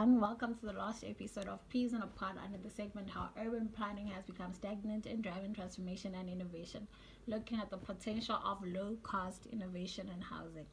And welcome to the last episode of Peas in a Pod under the segment How Urban Planning Has Become Stagnant in Driving Transformation and Innovation, looking at the potential of low cost innovation in housing.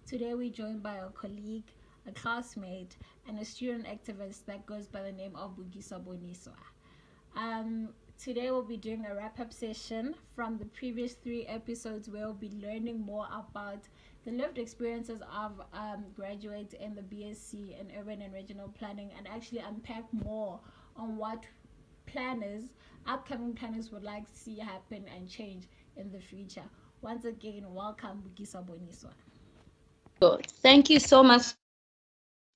Today we're joined by a colleague, a classmate, and a student activist that goes by the name of Bukisa Boniswa. Today we'll be doing a wrap up session from the previous three episodes where we'll be learning more about the lived experiences of graduates in the BSc in urban and regional planning and actually unpack more on what planners, upcoming planners would like to see happen and change in the future. Once again, welcome Bukisa Boniswa. So thank you so much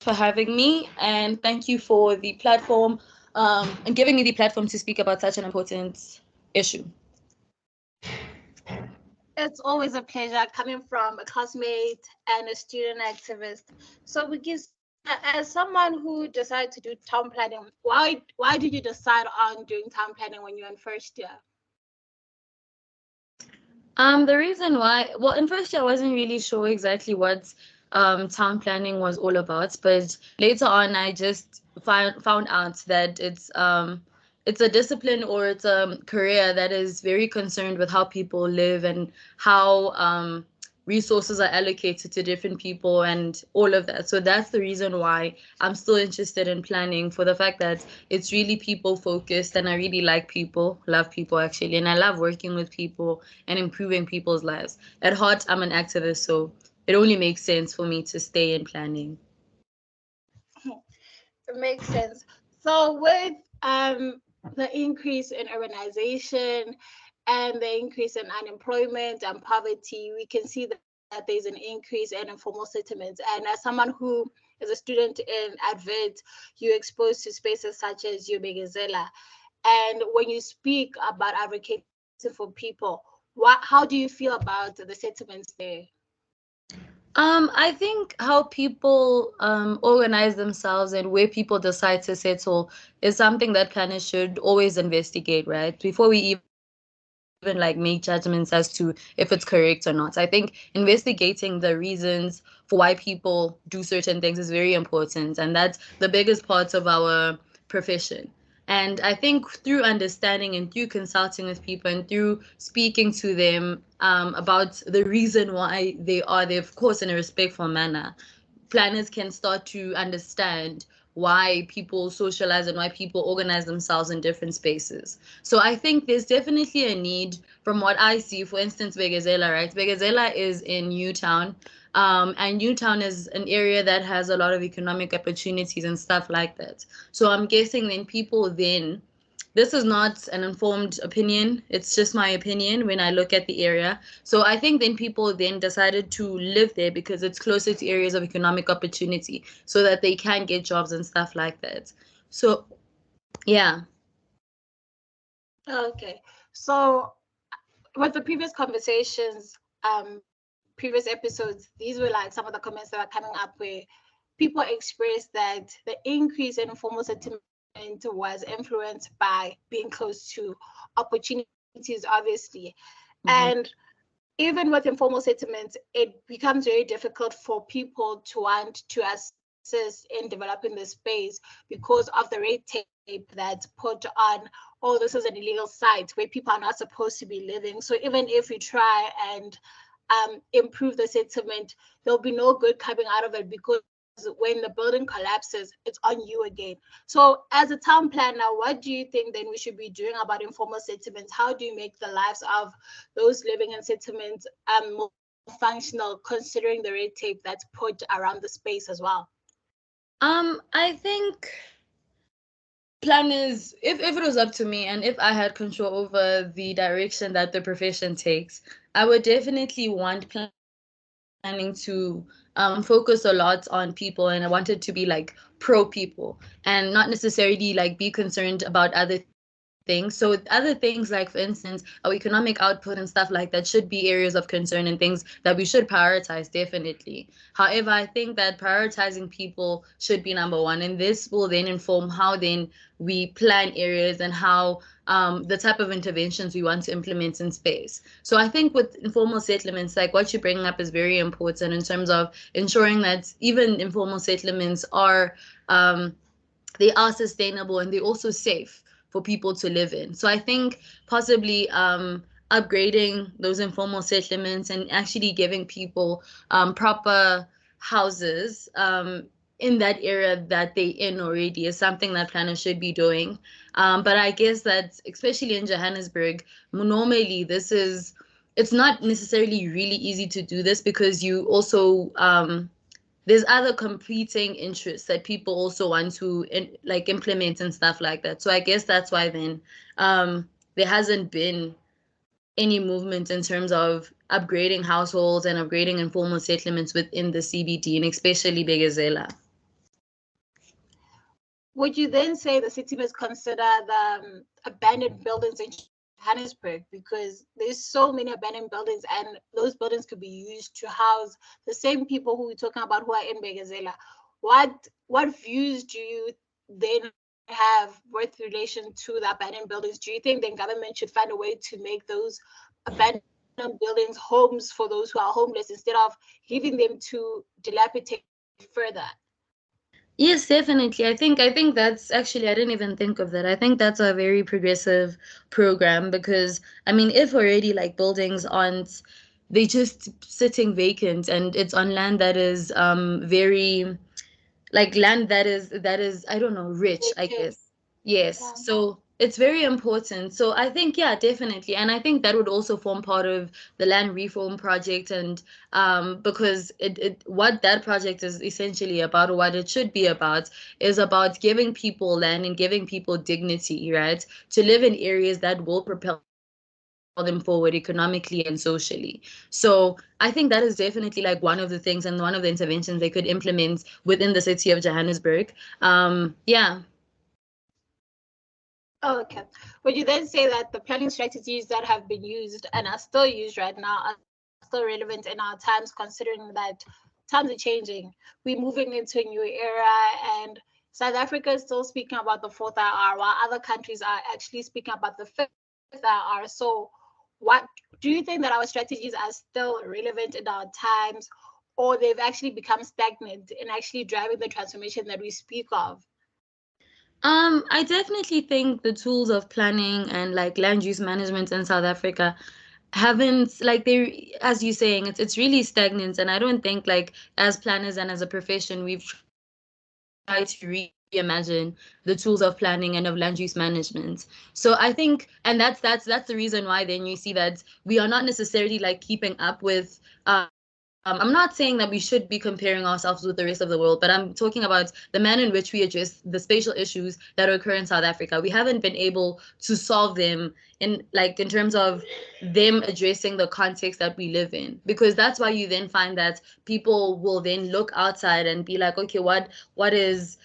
for having me, and thank you for the platform and giving me the platform to speak about such an important issue. It's always a pleasure coming from a classmate and a student activist. So, because as someone who decided to do town planning, why did you decide on doing town planning when you're in first year? The reason why, well, in first year I wasn't really sure exactly what town planning was all about, but later on I just found out that it's a discipline or it's a career that is very concerned with how people live and how resources are allocated to different people and all of that. So that's the reason why I'm still interested in planning, for the fact that it's really people focused and I really like people, love people actually, and I love working with people and improving people's lives. At heart, I'm an activist, so it only makes sense for me to stay in planning. It makes sense. So, with the increase in urbanization and the increase in unemployment and poverty, we can see that there's an increase in informal settlements. And as someone who is a student in Advert, you're exposed to spaces such as Ubegezela. And when you speak about advocating for people, how do you feel about the settlements there? I think how people organize themselves and where people decide to settle is something that planners should always investigate, right? Before we even like make judgments as to if it's correct or not. I think investigating the reasons for why people do certain things is very important, and that's the biggest part of our profession. And I think through understanding and through consulting with people and through speaking to them about the reason why they are there, of course, in a respectful manner, planners can start to understand why people socialize and why people organize themselves in different spaces. So I think there's definitely a need from what I see. For instance, Begazela, right? Begazela is in Newtown. And Newtown is an area that has a lot of economic opportunities and stuff like that. So I'm guessing then people then, this is not an informed opinion, it's just my opinion when I look at the area. So I think then people then decided to live there because it's closer to areas of economic opportunity so that they can get jobs and stuff like that. So yeah. Okay. So with the previous conversations, previous episodes, these were like some of the comments that are coming up where people expressed that the increase in informal settlement was influenced by being close to opportunities, obviously. And Mhm. even with informal settlements, it becomes very difficult for people to want to assist in developing the space because of the red tape that's put on, oh, this is an illegal site where people are not supposed to be living. So even if we try and improve the settlement, there'll be no good coming out of it because when the building collapses, it's on you again. So as a town planner, what do you think then we should be doing about informal settlements? How do you make the lives of those living in settlements more functional, considering the red tape that's put around the space as well? I think planners, if it was up to me and if I had control over the direction that the profession takes, I would definitely want planning to focus a lot on people, and I want it to be like pro people and not necessarily like be concerned about other things. So other things like, for instance, our economic output and stuff like that should be areas of concern and things that we should prioritize definitely. However, I think that prioritizing people should be number one, and this will then inform how then we plan areas and how the type of interventions we want to implement in space. So I think with informal settlements, like what you're bringing up is very important in terms of ensuring that even informal settlements are um, they are sustainable and they're also safe for people to live in. So I think possibly upgrading those informal settlements and actually giving people proper houses in that area that they in already is something that planners should be doing. But I guess that especially in Johannesburg, normally it's not necessarily really easy to do this because you also there's other competing interests that people also want to like implement and stuff like that. So I guess that's why then there hasn't been any movement in terms of upgrading households and upgrading informal settlements within the CBD and especially Begezela. Would you then say the city must consider the abandoned buildings in Johannesburg, because there's so many abandoned buildings and those buildings could be used to house the same people who we're talking about who are in Begazela? What views do you then have with relation to the abandoned buildings? Do you think the government should find a way to make those abandoned buildings homes for those who are homeless instead of leaving them to dilapidate further? Yes, definitely. I think that's actually I didn't even think of that. I think that's a very progressive program because I mean if already like buildings aren't they just sitting vacant and it's on land that is very like land that is I don't know rich I Native. guess. Yes, Yeah. so it's very important. So I think yeah, definitely, and I think that would also form part of the land reform project, and because it what that project is essentially about, or what it should be about, is about giving people land and giving people dignity, right, to live in areas that will propel them forward economically and socially. So I think that is definitely like one of the things and one of the interventions they could implement within the city of Johannesburg. Yeah. Okay. Would you then say that the planning strategies that have been used and are still used right now are still relevant in our times, considering that times are changing? We're moving into a new era, and South Africa is still speaking about the fourth IR, while other countries are actually speaking about the fifth IR. So, what do you think that our strategies are still relevant in our times, or they've actually become stagnant in actually driving the transformation that we speak of? I definitely think the tools of planning and like land use management in South Africa haven't like they as you saying it's really stagnant, and I don't think like as planners and as a profession we've tried to reimagine the tools of planning and of land use management. So I think and that's the reason why then you see that we are not necessarily like keeping up with I'm not saying that we should be comparing ourselves with the rest of the world, but I'm talking about the manner in which we address the spatial issues that occur in South Africa. We haven't been able to solve them in terms of them addressing the context that we live in. Because that's why you then find that people will then look outside and be like, okay, what is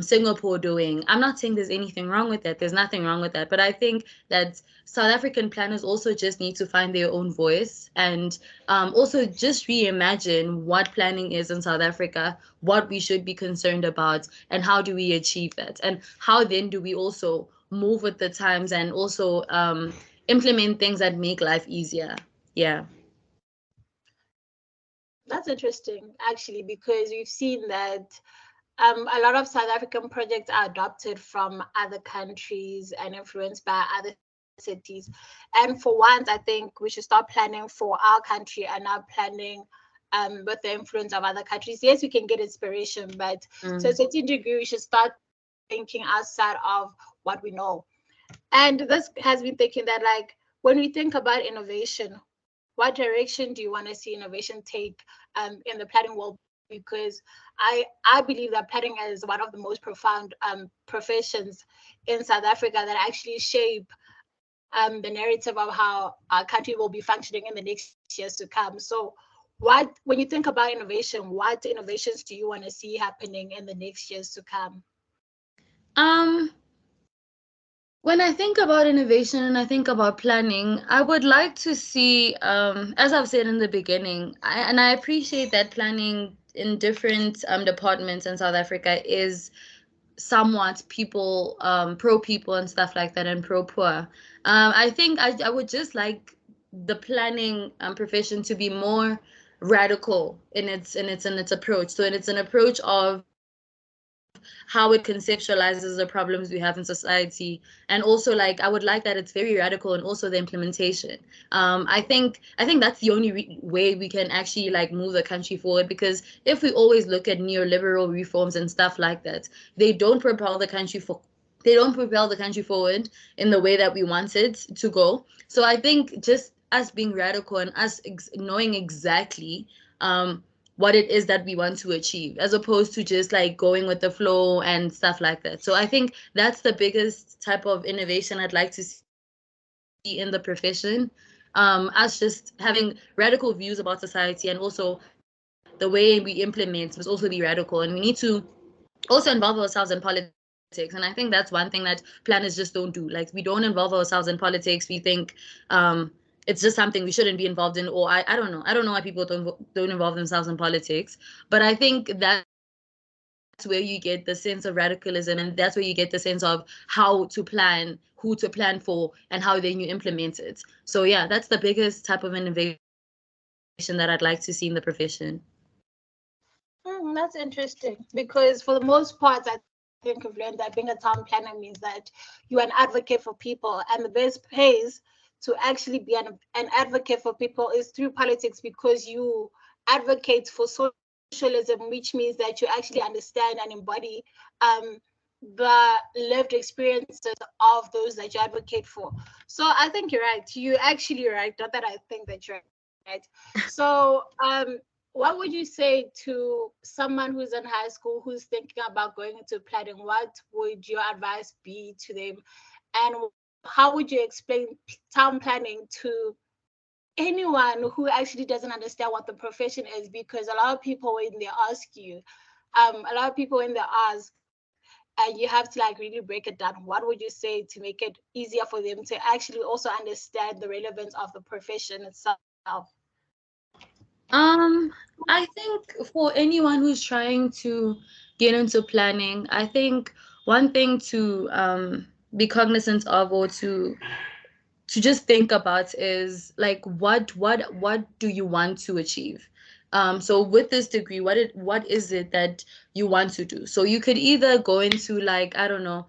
Singapore doing? I'm not saying there's anything wrong with that. There's nothing wrong with that. But I think that South African planners also just need to find their own voice and also just reimagine what planning is in South Africa, what we should be concerned about, and how do we achieve that, and how then do we also move with the times and also implement things that make life easier. Yeah. That's interesting, actually, because we've seen that a lot of South African projects are adopted from other countries and influenced by other cities. And for once, I think we should start planning for our country and not planning with the influence of other countries. Yes, we can get inspiration, but to a Mm. certain degree, we should start thinking outside of what we know. And this has been thinking that, like, when we think about innovation, what direction do you want to see innovation take in the planning world? Because I believe that planning is one of the most profound professions in South Africa that actually shape the narrative of how our country will be functioning in the next years to come. So, when you think about innovation, what innovations do you want to see happening in the next years to come? Um, when I think about innovation and I think about planning, I would like to see, as I've said in the beginning, and I appreciate that planning in different departments in South Africa is somewhat people pro people and stuff like that and pro poor. I think I would just like the planning profession to be more radical in its approach. So it's an approach of how it conceptualizes the problems we have in society. And also, like, I would like that it's very radical, and also the implementation. I think that's the only way we can actually like move the country forward, because if we always look at neoliberal reforms and stuff like that, they don't propel the country for they don't propel the country forward in the way that we want it to go. So I think just us being radical and us knowing exactly what it is that we want to achieve, as opposed to just like going with the flow and stuff like that. So I think that's the biggest type of innovation I'd like to see in the profession. Us just having radical views about society, and also the way we implement must also be radical, and we need to also involve ourselves in politics. And I think that's one thing that planners just don't do. Like, we don't involve ourselves in politics. We think it's just something we shouldn't be involved in, or I don't know why people don't involve themselves in politics. But I think that's where you get the sense of radicalism, and that's where you get the sense of how to plan, who to plan for, and how then you implement it. So yeah, that's the biggest type of innovation that I'd like to see in the profession. That's interesting because for the most part, I think we've learned that being a town planner means that you're an advocate for people, and the best place to actually be an advocate for people is through politics, because you advocate for socialism, which means that you actually understand and embody um, the lived experiences of those that you advocate for. So I think you're right. You're actually right. Not that I think that you're right. So what would you say to someone who's in high school who's thinking about going into planning? What would your advice be to them? And how would you explain town planning to anyone who actually doesn't understand what the profession is? Because a lot of people, when they ask you, a lot of people when they ask, and you have to like really break it down, what would you say to make it easier for them to actually also understand the relevance of the profession itself? Um, I think for anyone who's trying to get into planning, I think one thing to be cognizant of, or to just think about, is like what do you want to achieve. So with this degree, what is it that you want to do? So you could either go into, like, I don't know,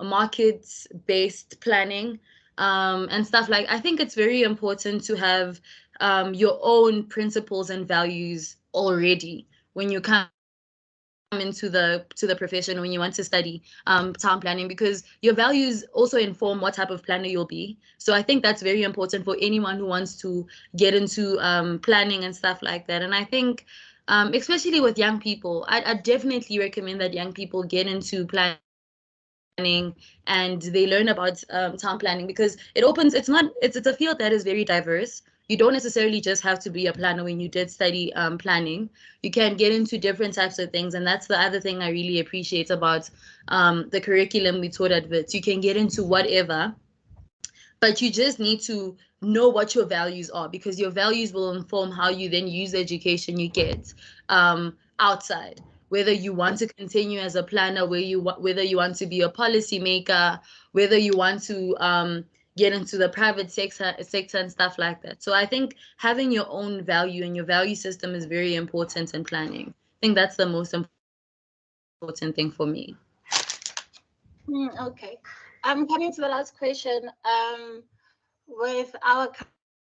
markets based planning, and stuff. Like, I think it's very important to have your own principles and values already when you come into the profession, when you want to study town planning, because your values also inform what type of planner you'll be. So I think that's very important for anyone who wants to get into planning and stuff like that. And I think especially with young people, I definitely recommend that young people get into planning and they learn about town planning, because it's a field that is very diverse. You don't necessarily just have to be a planner when you did study planning. You can get into different types of things, and that's the other thing I really appreciate about the curriculum we taught at WITS. You can get into whatever, but you just need to know what your values are, because your values will inform how you then use the education you get outside. Whether you want to continue as a planner, whether you want to be a policymaker, whether you want to get into the private sector and stuff like that. So I think having your own value and your value system is very important in planning. I think that's the most important thing for me. Okay. I'm coming to the last question. With our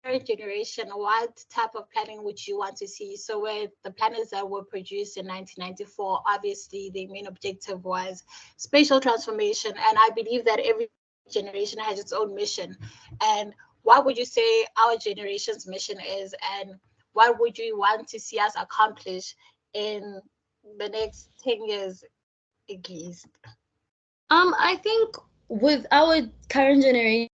current generation, what type of planning would you want to see? So, with the planners that were produced in 1994, obviously the main objective was spatial transformation, and I believe that every generation has its own mission. And what would you say our generation's mission is, and what would you want to see us accomplish in the next 10 years at least? I think with our current generation,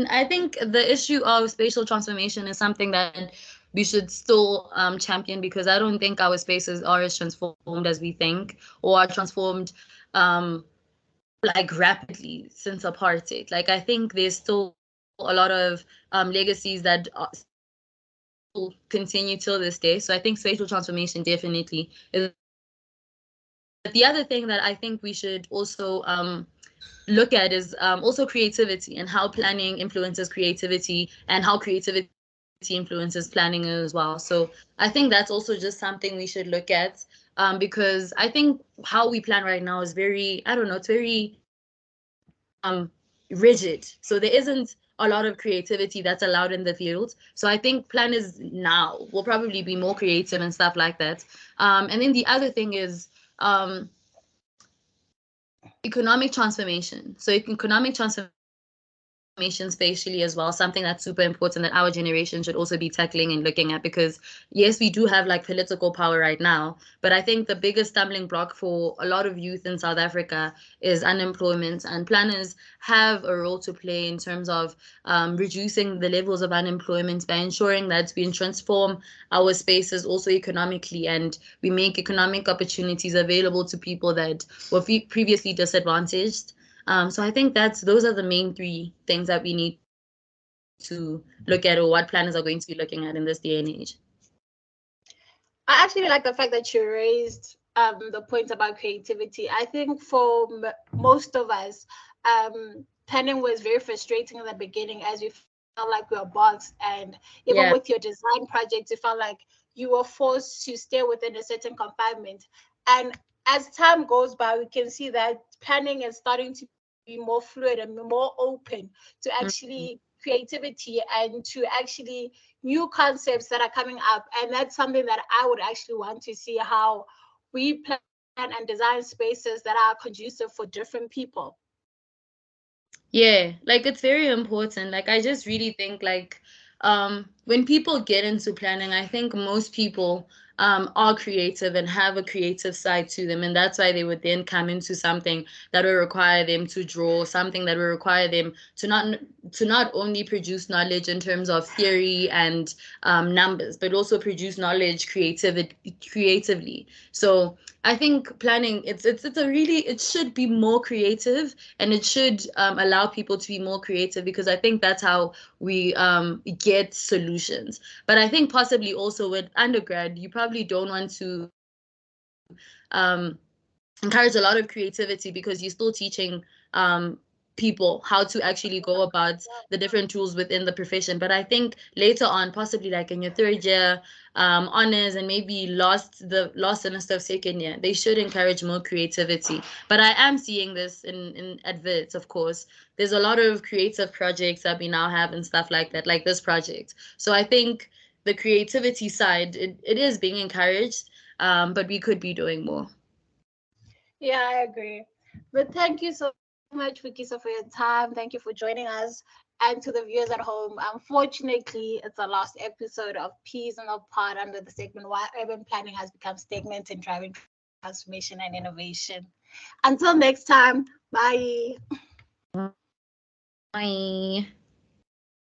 I think the issue of spatial transformation is something that we should still champion, because I don't think our spaces are as transformed as we think, or are transformed um, like rapidly since apartheid. Like, I think there's still a lot of legacies that still continue till this day. So I think spatial transformation definitely is a part of it. But the other thing that I think we should also look at is also creativity, and how planning influences creativity, and how creativity influences planning. influences planning as well. So I think that's also just something we should look at, because I think how we plan right now is very, I don't know, it's very rigid. So there isn't a lot of creativity that's allowed in the field. So I think planners now will probably be more creative and stuff like that. And then the other thing is economic transformation. So economic transformation spatially as well, something that's super important that our generation should also be tackling and looking at, because yes, we do have like political power right now, but I think the biggest stumbling block for a lot of youth in South Africa is unemployment, and planners have a role to play in terms of reducing the levels of unemployment by ensuring that we transform our spaces also economically, and we make economic opportunities available to people that were previously disadvantaged. So I think those are the main three things that we need to look at, or what planners are going to be looking at in this day and age. I actually like the fact that you raised the point about creativity. I think for most of us, planning was very frustrating in the beginning, as we felt like we were boxed, and even with Yeah. your design project, you felt like you were forced to stay within a certain confinement. And as time goes by, we can see that planning is starting to be more fluid and more open to actually Mhm. creativity and to actually new concepts that are coming up. And that's something that I would actually want to see, how we plan and design spaces that are conducive for different people. Yeah, like it's very important. Like I just really think like when people get into planning, I think most people are creative and have a creative side to them, and that's why they would then come into something that will require them to draw, something that will require them to not only produce knowledge in terms of theory and numbers, but also produce knowledge creatively. So I think planning it's a really, it should be more creative, and it should allow people to be more creative, because I think that's how we get solutions. But I think possibly also with undergrad, you probably don't want to encourage a lot of creativity, because you're still teaching people how to actually go about the different tools within the profession. But I think later on, possibly like in your third year, honors, and maybe last semester of second year, they should encourage more creativity. But I am seeing this in adverts, of course. There's a lot of creative projects that we now have and stuff like that, like this project. So I think the creativity side, it is being encouraged, but we could be doing more. Yeah, I agree. But thank you so much, Bukisa, for your time. Thank you for joining us. And to the viewers at home, unfortunately, it's the last episode of Peas in the Pod under the segment Why Urban Planning Has Become Stagnant in Driving Transformation and Innovation. Until next time, bye. Bye.